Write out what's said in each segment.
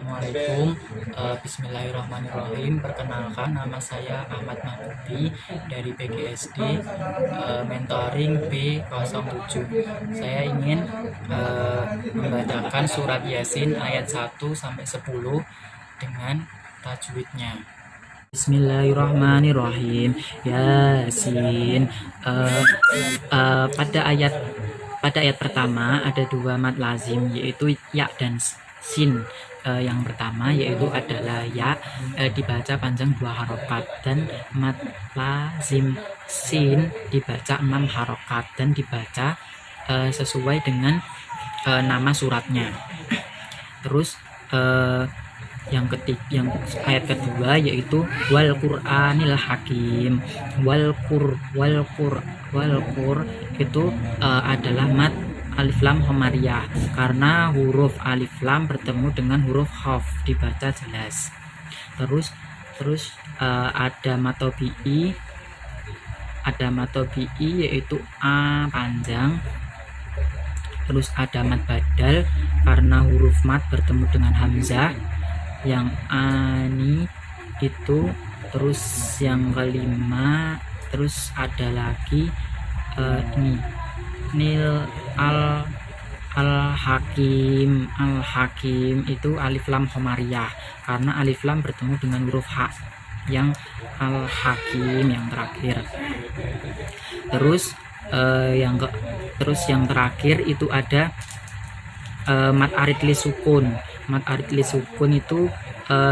Assalamualaikum. Bismillahirrahmanirrahim. Perkenalkan, nama saya Ahmad Mahbubi dari PGSD Mentoring B07. Saya ingin membacakan surat Yasin ayat 1 sampai 10 dengan tajwidnya. Bismillahirrahmanirrahim. Yasin. Pada ayat pertama ada dua mad lazim, yaitu ya dan sin. Yang pertama yaitu adalah ya, dibaca panjang 2 harokat, dan mad lazim sin dibaca 6 harokat dan dibaca sesuai dengan nama suratnya. Terus yang ayat kedua yaitu wal Qur'anil Hakim. Wal Qur itu adalah mad alif lam homariyah, karena huruf alif lam bertemu dengan huruf khaf dibaca jelas. Terus ada matobi'i yaitu a panjang. Terus ada mad badal karena huruf mad bertemu dengan hamzah yang ani itu. Terus yang kelima, terus ada lagi nil al hakim itu alif lam homariyah karena alif lam bertemu dengan huruf ha yang al hakim yang terakhir. Terus yang terakhir itu ada mad arid li sukun. Mad arid li sukun itu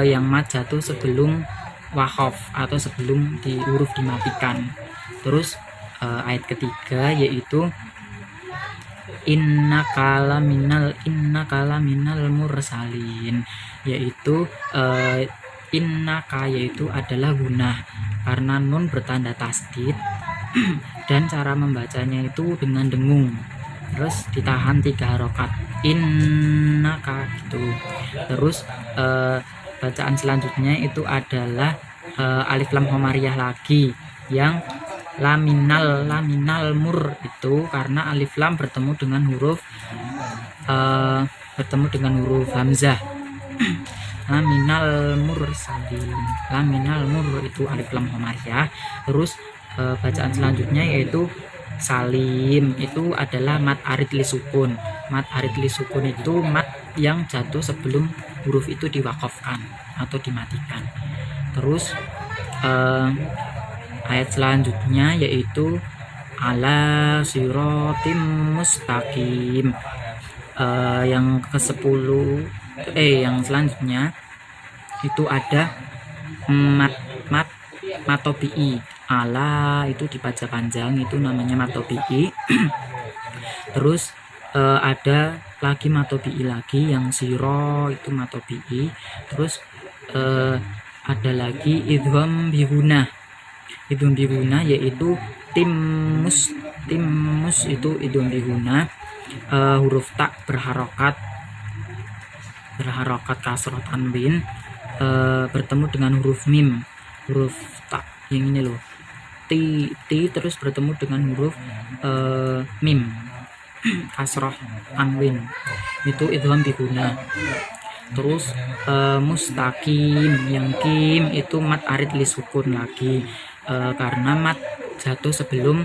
yang mad jatuh sebelum wakof atau sebelum di huruf dimatikan. Terus ayat ketiga yaitu innaka minal mursalin, yaitu innaka yaitu adalah gunah karena nun bertanda tasdid dan cara membacanya itu dengan dengung, terus ditahan 3 harokat innaka gitu. Terus bacaan selanjutnya itu adalah alif lam homariyah lagi yang laminal mur itu karena alif lam bertemu dengan huruf hamzah. Laminal mur itu alif lam homariyah. Terus bacaan selanjutnya yaitu salim, itu adalah mad arid li sukun. Mad arid li sukun itu mad yang jatuh sebelum huruf itu diwakafkan atau dimatikan. Terus ayat selanjutnya yaitu ala siratim mustaqim. Yang ke-10 yang selanjutnya itu ada matobi'i. Ala itu dibaca panjang, itu namanya matobi'i. Terus ada lagi matobi'i lagi yang siro itu matobi'i. Terus ada lagi idgham bihunah yaitu timus itu idgham bihunah, huruf tak berharokat kasroh tanwin bertemu dengan huruf mim, huruf tak yang ini loh, ti terus bertemu dengan huruf mim kasroh tanwin, itu idgham bihunah. Terus mustaqim yang kim itu mad arid li sukun lagi karena mad jatuh sebelum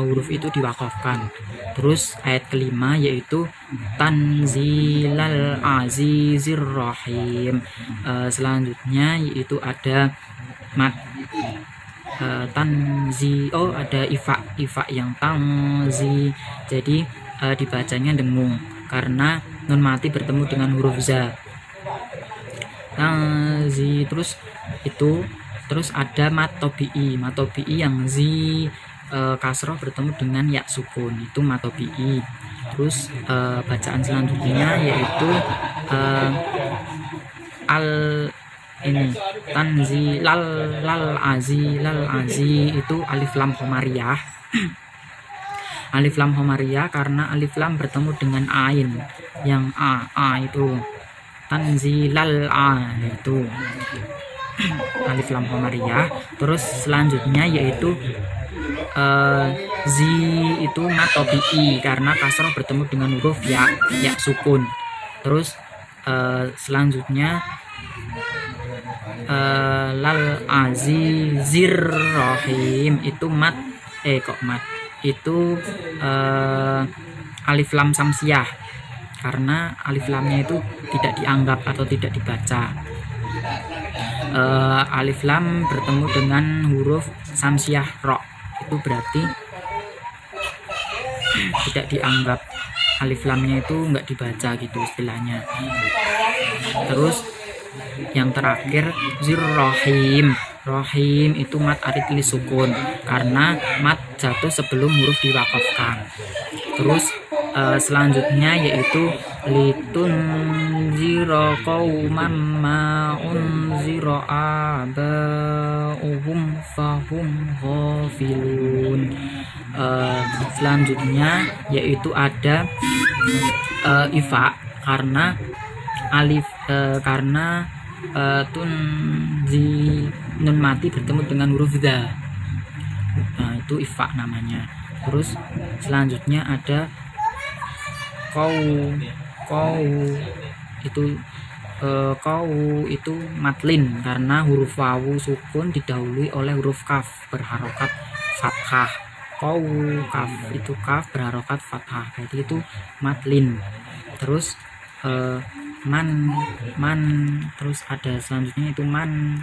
huruf itu diwakafkan. Terus ayat kelima yaitu tanzilal azizir rahim. Selanjutnya yaitu ada mad ada ifa yang tangzi, jadi dibacanya dengung karena nun mati bertemu dengan huruf za. Tangzi. Terus ada matobi'i yang zi kasroh bertemu dengan ya sukun, itu matobi'i. Terus bacaan selanjutnya yaitu tanzilal azi itu alif lam homariyah. Alif lam homariyah karena alif lam bertemu dengan ain yang a itu tanzilal a itu alif lam homariyah. Terus selanjutnya yaitu zi itu matobi'i karena kasroh bertemu dengan huruf ya sukun. Terus Selanjutnya lal azizir rohim itu mat itu alif lam samsiah, karena alif lamnya itu tidak dianggap atau tidak dibaca. Alif lam bertemu dengan huruf samsiah ro, itu berarti tidak dianggap, alif lamnya itu nggak dibaca gitu istilahnya. Terus yang terakhir zirrohim, rohim itu mat arid li sukun, karena mat jatuh sebelum huruf diwakafkan. Terus selanjutnya yaitu litun ziro qauman ma unziro abauhum fahum ghafilun. Selanjutnya yaitu ada ifa, karena alif karena nun mati bertemu dengan huruf dha, nah itu ifa namanya. Terus selanjutnya ada kau itu matlin, karena huruf wawu sukun didahului oleh huruf kaf berharokat fathah. Kau kaf itu kaf berharokat fathah, berarti itu matlin. Terus man terus ada selanjutnya itu man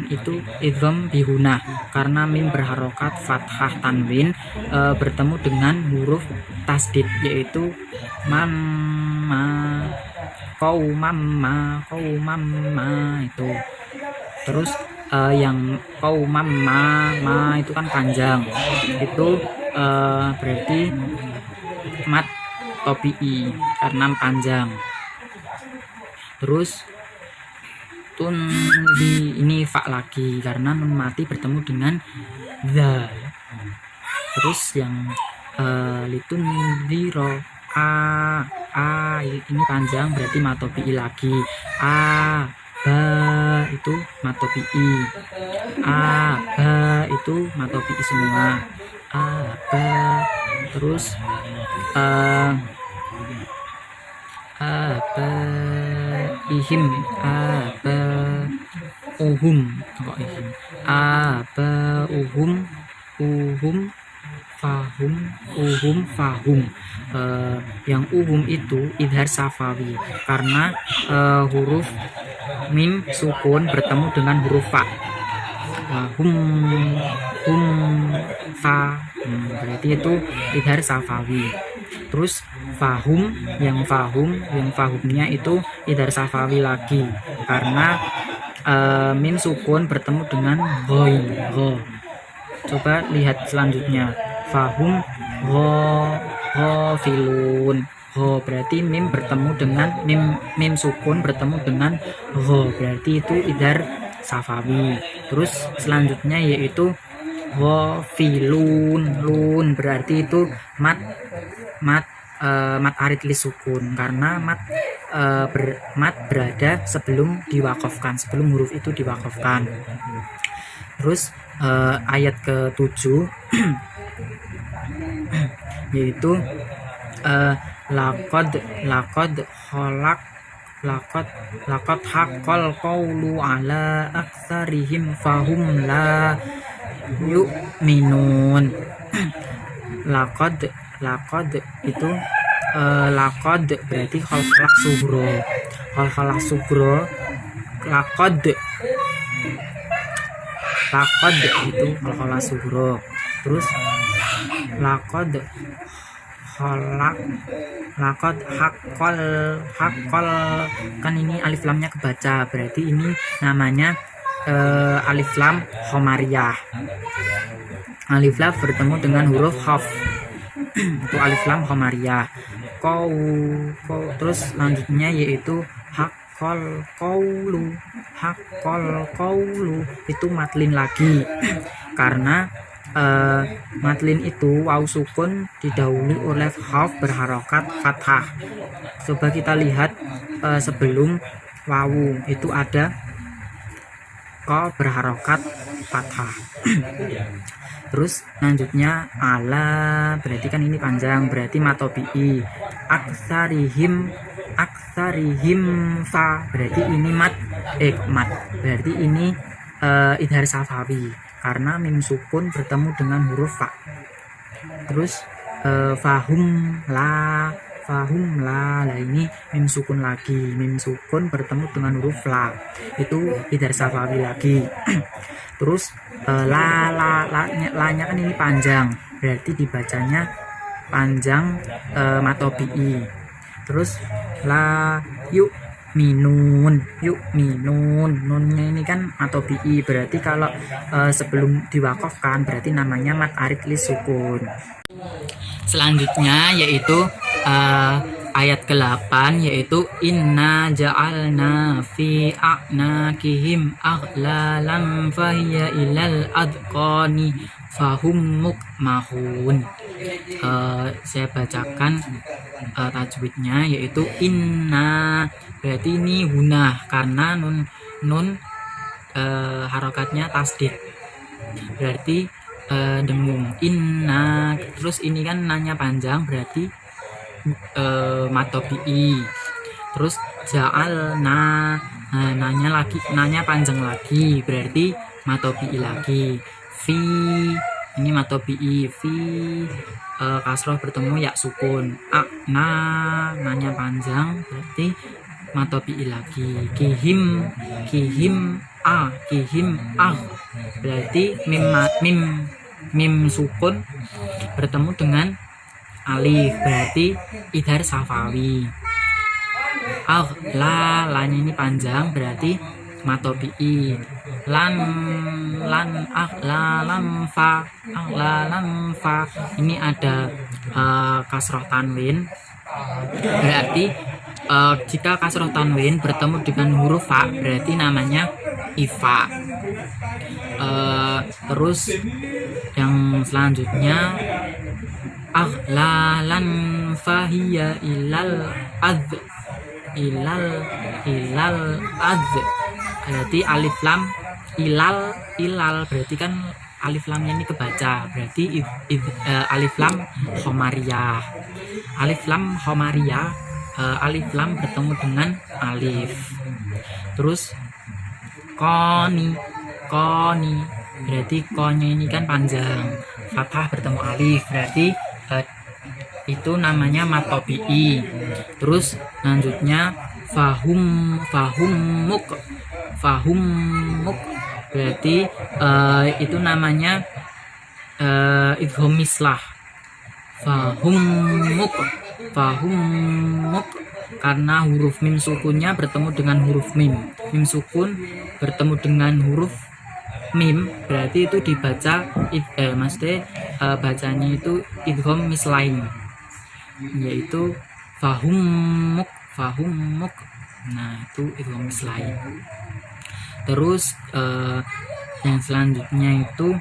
itu idgham bihuna, karena mim berharokat fathah tanwin bertemu dengan huruf tasdid, yaitu mamma itu. Terus yang mamma itu kan panjang, itu berarti mat topi'i karena panjang. Terus ini fa lagi, karena nun mati bertemu dengan dha. Terus yang litun ziro ini panjang, berarti matopi'i lagi. Ba itu matopi'i, ba itu matopi'i semua. Ba terus fahum. Yang itu idhar safawi, karena huruf mim sukun bertemu dengan huruf fa. Berarti itu idhar safawi. Terus yang fahumnya itu idhar safawi lagi, karena mim sukun bertemu dengan gho. Coba lihat selanjutnya, fahum ghafilun. Berarti mim bertemu dengan mim sukun bertemu dengan gho, berarti itu idhar safawi. Terus selanjutnya yaitu ghafilun, berarti itu mat arid li sukun, karena mat berada sebelum diwakafkan, sebelum huruf itu diwakafkan. Terus ayat ke-7 yaitu laqad haqqal qawlu ala aktsarihim fahum la yu'minun. Laqad itu laqad berarti khalqalak sugro. Laqad itu khalqalak sugro. Terus laqad haqqal kan ini alif lamnya kebaca, berarti ini namanya alif lam khomariyah. Alif lam bertemu dengan huruf khaf, itu alif lam khomariyah. Terus selanjutnya yaitu haqqal qawlu itu matlin lagi, karena matlin itu waw sukun didahului oleh khaf berharokat fathah. Coba kita lihat sebelum wawu itu ada ko berharokat fathah. Terus lanjutnya ala, berarti kan ini panjang, berarti matopi'i. Aksarihim aktsarihim fa, berarti ini mat berarti ini idhar safawi karena mim sukun bertemu dengan huruf fa. Terus fahum la, lah ini mim sukun lagi, mim sukun bertemu dengan huruf la, itu idhar safawi lagi. Terus la-nya kan ini panjang, berarti dibacanya panjang matobi'i. Terus la yuk minun, nunnya ini kan matobi'i, berarti kalau sebelum diwakafkan berarti namanya mat arid lis sukun. Selanjutnya yaitu ayat ke-8, yaitu inna ja'alna fi a'nakihim aghlalan fahiya ilal adqani fahum mukmahun. Saya bacakan tajwidnya, yaitu inna, berarti ini hunah karena nun harokatnya tasdid, berarti dengung inna. Terus ini kan nanya panjang, berarti matobi'i. Terus ja'alna, nanya panjang lagi, berarti matobi'i lagi. Fi, ini matobi'i. Fi kasroh bertemu ya sukun. Nanya panjang, berarti matobi'i lagi. Kihim berarti mim sukun bertemu dengan alif, berarti idhar safawi. Lanya ini panjang, berarti matobi'i. Lan fa, ini ada kasroh tanwin, berarti jika kasroh tanwin bertemu dengan huruf fa berarti namanya ifa. Terus yang selanjutnya aghlalan fahiya ilal adz, berarti alif lam ilal, berarti kan alif lamnya ini kebaca, berarti alif lam khomariyah. Alif lam bertemu dengan alif. Terus koni, berarti konya ini kan panjang, fathah bertemu alif, berarti itu namanya matobi'i. Terus lanjutnya fahum muk, berarti itu namanya idgham mislah. Fahum muk karena huruf mim sukunnya bertemu dengan huruf mim sukun bertemu dengan huruf mim, berarti itu dibaca maksudnya bacanya itu idgham mislain, yaitu fahum muk. Nah, itu idgham mislain. Terus yang selanjutnya itu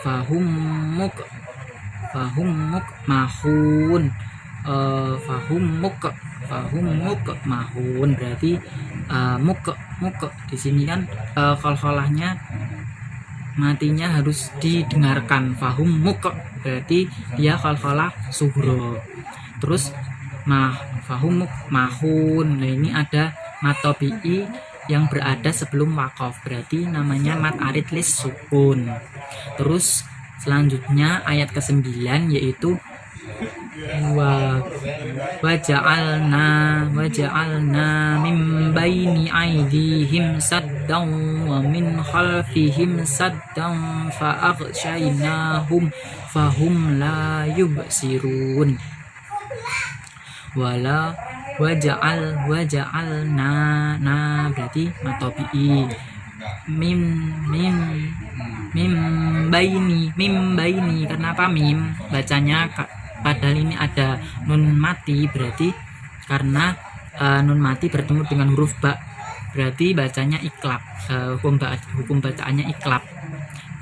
fahum muk mahun, berarti muk di sini kan qalqalahnya matinya harus didengarkan. Fahum muk berarti dia qalqalah sughra. Terus fahum muk mahun, nah ini ada matobi'i yang berada sebelum waqaf, berarti namanya mat arid lis sukun. Terus selanjutnya ayat ke-9, yaitu waja'alna min baini aydihim saddan wa min khalfihim saddan fa'aghshaynahum fahum la yubsirun. Waja'alna berarti matobi'i. Mim baini, kenapa mim bacanya padahal ini ada nun mati, berarti karena nun mati bertemu dengan huruf ba, berarti bacanya iklab, hukum bacaannya iklab.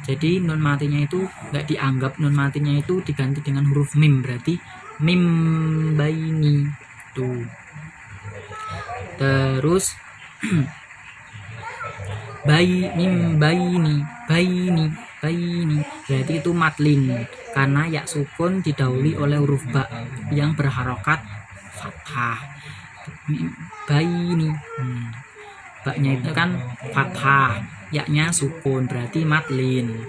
Jadi nun matinya itu nggak dianggap, nun matinya itu diganti dengan huruf mim, berarti mim baini tuh. Terus mim baini, berarti itu matlin karena ya sukun didahului oleh huruf ba yang berharokat fathah. Baini, baknya itu kan fathah, yaknya sukun berarti madlin.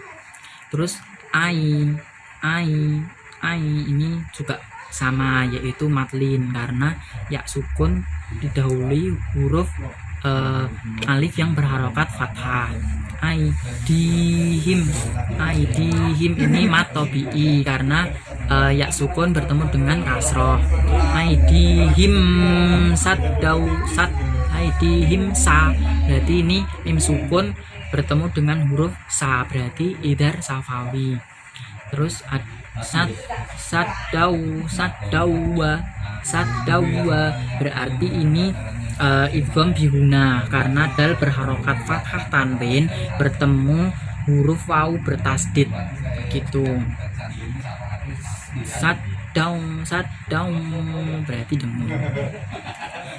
Terus ai ini juga sama, yaitu madlin karena ya sukun didahului huruf alif yang berharokat fathah. Aidihim ini mad tabi'i karena ya sukun bertemu dengan kasroh. Aidihim aidihim sa, berarti ini mim sukun bertemu dengan huruf sa, berarti idhar safawi. Terus saddawa berarti ini idgham bihuna karena dal berharokat fathah tanwin bertemu huruf waw bertasdid gitu. Saddaw berarti demu.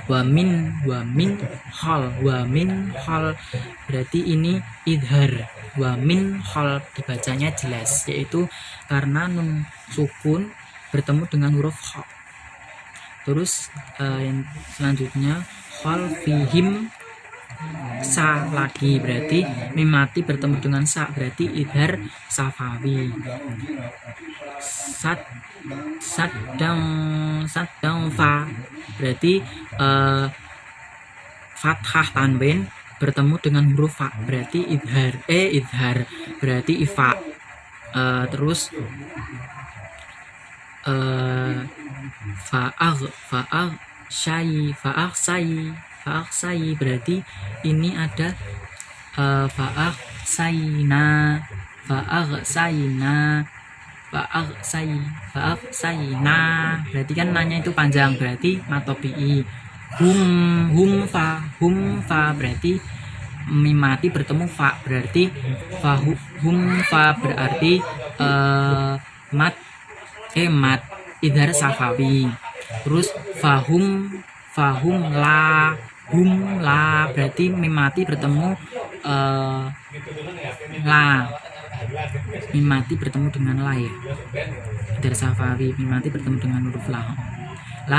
Wamin hal berarti ini idhar. Wamin hal dibacanya jelas, yaitu karena nun sukun bertemu dengan huruf ha. Terus yang selanjutnya hal fihim sa lagi, berarti mim mati bertemu dengan sa, berarti idhar safawi. Sadang fa berarti fathah tanwin bertemu dengan huruf fa, berarti idhar berarti ifa. Terus fa'agh sai berarti ini ada fa'agh sayna berarti kan nanya itu panjang, berarti matopi'i. Hum fa berarti mim mati bertemu fa, berarti hum fa berarti mat idhar safawi. Terus hum la berarti mim mati bertemu la, mim mati bertemu dengan la ya, idhar safawi. Mim mati bertemu dengan huruf la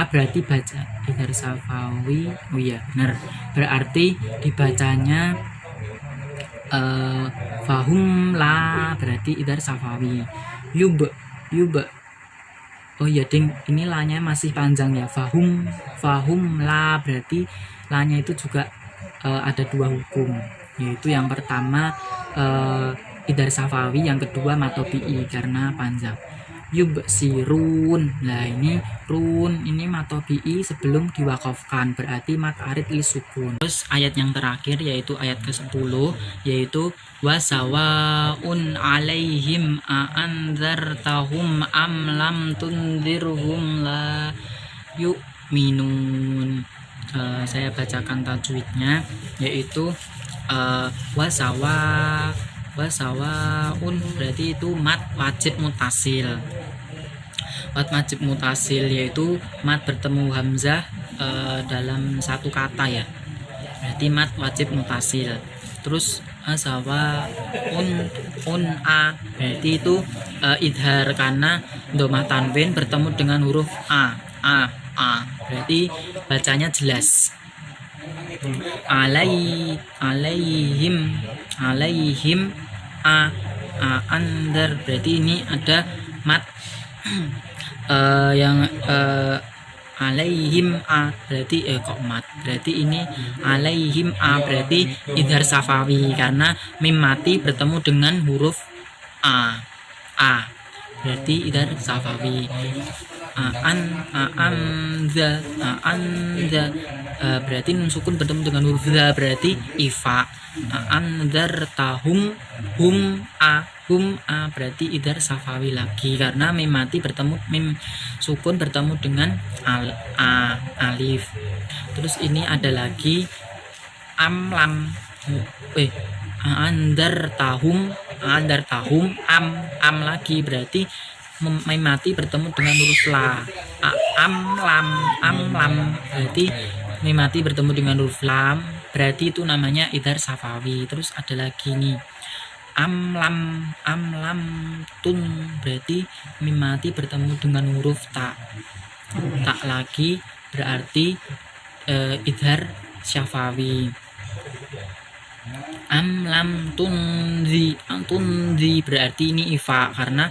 berarti baca idhar safawi. Oh iya benar, berarti dibacanya fahum la berarti idhar safawi. Yub oh iya ding, ini lanya masih panjang ya. Fahum la berarti lanya itu juga ada dua hukum, yaitu yang pertama idhar safawi, yang kedua matopi'i karena panjang. Yubsirun, nah ini run ini matopi'i sebelum diwakafkan, berarti mat arid li sukun. Terus ayat yang terakhir yaitu ayat ke-10, yaitu wasawaun alaihim a'anzartahum am lam tunzirhum la yu'minun. Saya bacakan tajwidnya, yaitu wasawaun berarti itu mat wajib mutasil. Mat wajib mutasil yaitu mat bertemu hamzah dalam satu kata ya, berarti mat wajib mutasil. Terus asawa a berarti itu idhar karena dhamma tanwin bertemu dengan huruf a berarti bacanya jelas. Alaihim andar berarti ini ada mat yang alaihim berarti mat berarti ini alaihim berarti idhar safawi karena mim mati bertemu dengan huruf a berarti idhar safawi. Berarti nun sukun bertemu dengan huruf za, berarti ifa. Anzartahum hum berarti idhar safawi lagi karena mim mati bertemu mim sukun bertemu dengan alif. Terus ini ada lagi amlam anzartahum am lagi, berarti mim mati bertemu dengan huruf la. Amlam berarti mim mati bertemu dengan huruf lam, berarti itu namanya idhar safawi. Terus ada lagi nih amlam tun berarti mim mati bertemu dengan huruf ta lagi, berarti idhar syafawi. Am lam tunzi berarti ini ifa, karena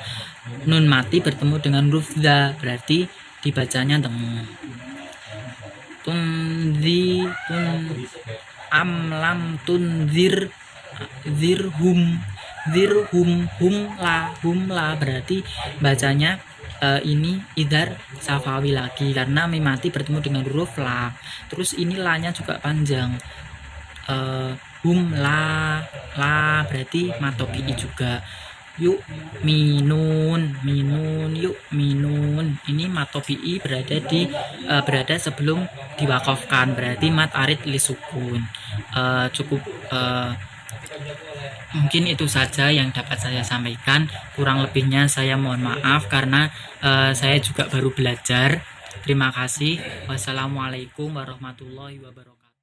nun mati bertemu dengan huruf dha, berarti dibacanya temu. Tunzi am lam tunzir hum la berarti bacanya ini idhar syafawi lagi, karena mim mati bertemu dengan huruf la. Terus ini la-nya juga panjang, hum la berarti matobi juga. Yuk minun yuk minun, ini matobi berada sebelum diwakafkan, berarti mat arid li sukun. Cukup mungkin itu saja yang dapat saya sampaikan, kurang lebihnya saya mohon maaf karena saya juga baru belajar. Terima kasih. Wassalamualaikum warahmatullahi wabarakatuh.